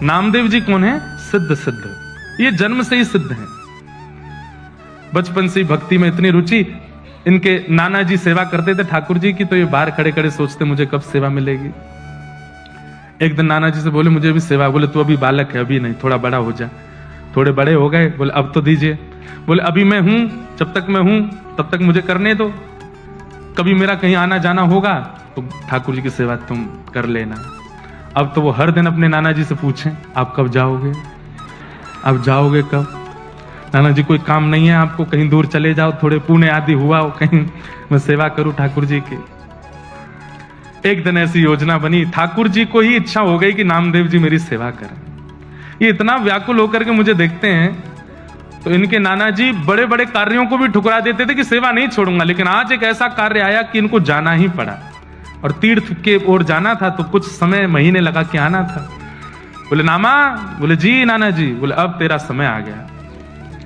नामदेव जी कौन है? सिद्ध सिद्ध, ये जन्म से ही सिद्ध हैं। बचपन से ही भक्ति में इतनी रुचि, इनके नाना जी सेवा करते थे ठाकुर जी की, तो ये बाहर खड़े खड़े सोचते मुझे कब सेवा मिलेगी। एक दिन नाना जी से बोले मुझे भी सेवा, बोले तू अभी बालक है, अभी नहीं, थोड़ा बड़ा हो जा। थोड़े बड़े हो गए, बोले अब तो दीजिए। बोले अभी मैं हूं, जब तक मैं हूं तब तक मुझे करने दो, कभी मेरा कहीं आना जाना होगा तो ठाकुर जी की सेवा तुम कर लेना। अब तो वो हर दिन अपने नाना जी से पूछें आप कब जाओगे, आप जाओगे कब? नाना जी कोई काम नहीं है आपको, कहीं दूर चले जाओ, थोड़े पुण्य आदि हुआ हो कहीं, मैं सेवा करूं ठाकुर जी की। एक दिन ऐसी योजना बनी, ठाकुर जी को ही इच्छा हो गई कि नामदेव जी मेरी सेवा करें। ये इतना व्याकुल होकर के मुझे देखते हैं, तो इनके नाना जी बड़े बड़े कार्यों को भी ठुकरा देते थे कि सेवा नहीं छोड़ूंगा, लेकिन आज एक ऐसा कार्य आया कि इनको जाना ही पड़ा, और तीर्थ के ओर जाना था, तो कुछ समय महीने लगा के आना था। बोले नामा, बोले जी नाना जी, बोले अब तेरा समय आ गया,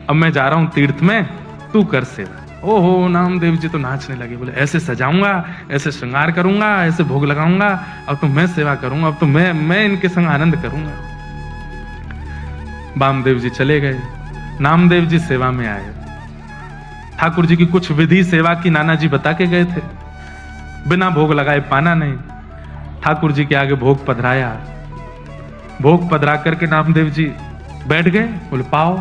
अब मैं जा रहा हूं तीर्थ में, तू कर सेवा। ओहो, नामदेव जी तो नाचने लगे, बोले ऐसे सजाऊंगा, ऐसे श्रृंगार करूंगा, ऐसे भोग लगाऊंगा, अब तो मैं सेवा करूंगा, अब तो मैं इनके संग आनंद करूंगा। वामदेव जी चले गए, नामदेव जी सेवा में आए। ठाकुर जी की कुछ विधि सेवा की नाना जी बता के गए थे, बिना भोग लगाए पाना नहीं। ठाकुर जी के आगे भोग पधराया, भोग पधरा करके नामदेव जी बैठ गए, बोले पाओ।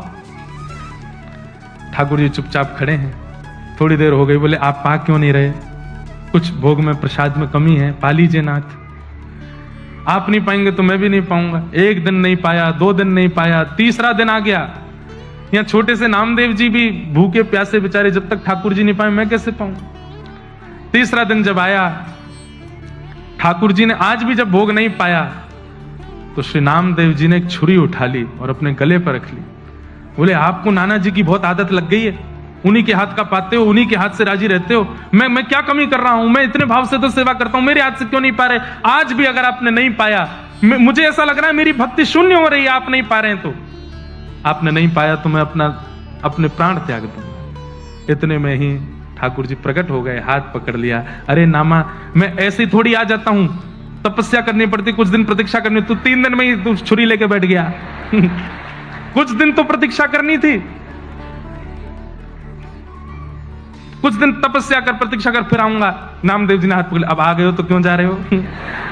ठाकुर जी चुपचाप खड़े हैं, थोड़ी देर हो गई, बोले आप पा क्यों नहीं रहे? कुछ भोग में प्रसाद में कमी है, पा लीजिए नाथ। आप नहीं पाएंगे तो मैं भी नहीं पाऊंगा। एक दिन नहीं पाया, 2 दिन नहीं पाया, तीसरा दिन आ गया। यहाँ छोटे से नामदेव जी भी भूखे प्यासे बेचारे, जब तक ठाकुर जी नहीं पाए मैं कैसे पाऊं? तीसरा दिन जब आया, ठाकुर जी ने आज भी जब भोग नहीं पाया, तो श्री नामदेव जी ने एक छुरी उठा ली और अपने गले पर रख ली। बोले आपको नाना जी की बहुत आदत लग गई है, उन्हीं के हाथ का पाते हो, उन्हीं के हाथ से राजी रहते हो। मैं क्या कमी कर रहा हूं? मैं इतने भाव से तो सेवा करता हूं, मेरे हाथ से क्यों नहीं पा रहे? आज भी अगर आपने नहीं पाया, मुझे ऐसा लग रहा है मेरी भक्ति शून्य हो रही है, आप नहीं पा रहे हैं, तो आपने नहीं पाया तो मैं अपने प्राण त्याग दूंगा। इतने में ही ठाकुर जी प्रकट हो गए, हाथ पकड़ लिया। अरे नामा, मैं ऐसे ही थोड़ी आ जाता हूं, तपस्या करनी पड़ती, कुछ दिन प्रतीक्षा करनी। तू 3 दिन में ही तू छुरी लेके बैठ गया। कुछ दिन तो प्रतीक्षा करनी थी, कुछ दिन तपस्या कर, प्रतीक्षा कर, फिर आऊंगा। नामदेव जी ने हाथ पकड़, अब आ गए हो तो क्यों जा रहे हो?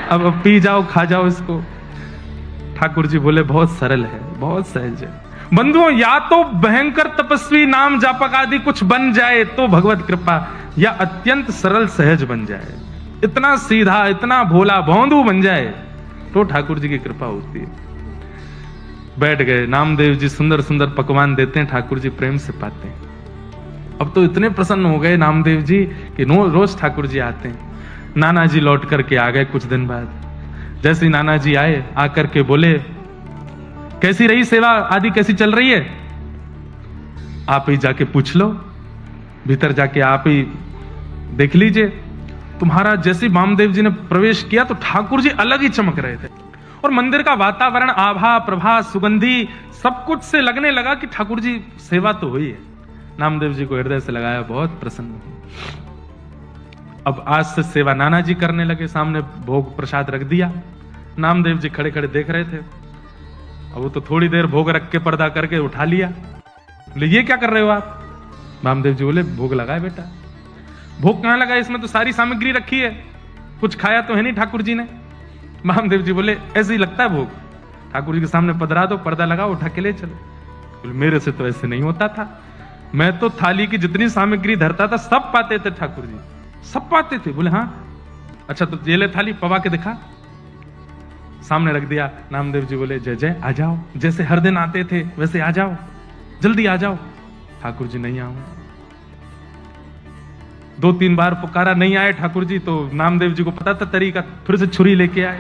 अब पी जाओ, खा जाओ इसको। ठाकुर जी बोले बहुत सरल है, बहुत सहज है। बंधुओं, या तो भयंकर तपस्वी नाम जापक आदि कुछ बन जाए तो भगवत कृपा, या अत्यंत सरल सहज बन जाए, इतना सीधा, इतना भोला भौंदू बन जाए तो ठाकुर जी की कृपा होती है। बैठ गए, नामदेव जी सुंदर सुंदर पकवान देते हैं, ठाकुर जी प्रेम से पाते हैं। अब तो इतने प्रसन्न हो गए नामदेव जी कि रोज ठाकुर जी आते हैं। नाना जी लौट करके आ गए कुछ दिन बाद। जैसे ही नाना जी आए, आकर के बोले कैसी रही सेवा आदि, कैसी चल रही है? आप ही जाके पूछ लो, भीतर जाके आप ही देख लीजिए। तुम्हारा जैसे वामदेव जी ने प्रवेश किया तो ठाकुर जी अलग ही चमक रहे थे, और मंदिर का वातावरण, आभा, प्रभा, सुगंधी सब कुछ से लगने लगा कि ठाकुर जी सेवा तो हुई है। नामदेव जी को हृदय से लगाया, बहुत प्रसन्न हुए। अब आज से सेवा नाना जी करने लगे, सामने भोग प्रसाद रख दिया। नामदेव जी खड़े खड़े देख रहे थे। अब वो तो थोड़ी देर भोग रख के पर्दा करके उठा लिया। बोले ये क्या कर रहे हो आप? नामदेव जी बोले भोग लगाए बेटा। भोग कहां लगा? इसमें तो सारी सामग्री रखी है, कुछ खाया तो है नहीं ठाकुर जी ने। नामदेव जी बोले ऐसे ही लगता है भोग, ठाकुर जी के सामने पधरा दो, पर्दा लगाओ, उठा के ले चलो। बोले मेरे से तो ऐसे नहीं होता था, मैं तो थाली की जितनी सामग्री धरता था सब पाते थे ठाकुर जी, सब पाते थे। बोले हाँ, अच्छा तो ये ले थाली, पवा के दिखा। सामने रख दिया। नामदेव जी बोले जय जय, आ जाओ, जैसे हर दिन आते थे वैसे आ जाओ, जल्दी आ जाओ। ठाकुर जी नहीं आऊंगा। 2-3 बार पुकारा, नहीं आए ठाकुर जी, तो नामदेव जी को पता था तरीका, फिर से छुरी लेके आए,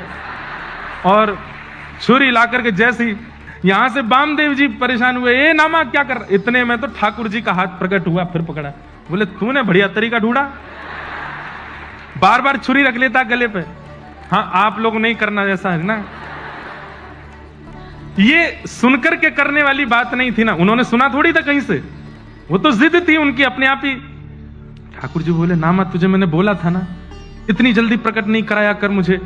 और छुरी ला करके जैसी यहां से वामदेव जी परेशान हुए, ए नामा क्या कर? इतने में तो ठाकुर जी का हाथ प्रकट हुआ, फिर पकड़ा। बोले तूने बढ़िया तरीका ढूंढा, बार बार छुरी रख लेता गले पे। हाँ, आप लोग नहीं करना ऐसा है ना। ये सुनकर के करने वाली बात नहीं थी ना, उन्होंने सुना थोड़ी था कहीं से, वो तो जिद थी उनकी अपने आप ही। ठाकुर जी बोले नामा तुझे मैंने बोला था ना, इतनी जल्दी प्रकट नहीं कराया कर मुझे,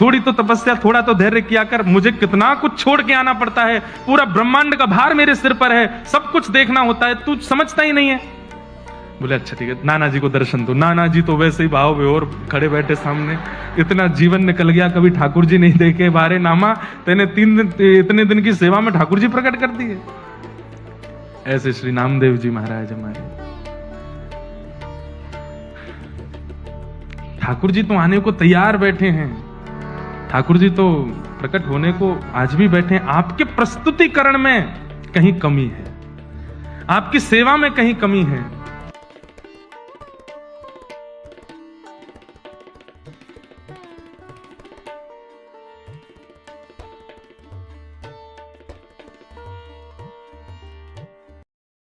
थोड़ी तो तपस्या, थोड़ा तो धैर्य किया कर, मुझे कितना कुछ छोड़ के आना पड़ता है, पूरा ब्रह्मांड का भार मेरे सिर पर है, सब कुछ देखना होता है, तू समझता ही नहीं है। बोले अच्छा ठीक है, नाना जी को दर्शन दो। नाना जी तो वैसे ही भाव बेहोर खड़े बैठे सामने, इतना जीवन निकल गया, कभी ठाकुर जी नहीं देखे, बारे नामा तेने 3 दिन इतने दिन की सेवा में ठाकुर जी प्रकट कर दिए। ऐसे श्री नामदेव जी महाराज हमारे, ठाकुर जी तो आने को तैयार बैठे हैं, ठाकुर जी तो प्रकट होने को आज भी बैठे हैं। आपके प्रस्तुतिकरण में कहीं कमी है, आपकी सेवा में कहीं कमी है।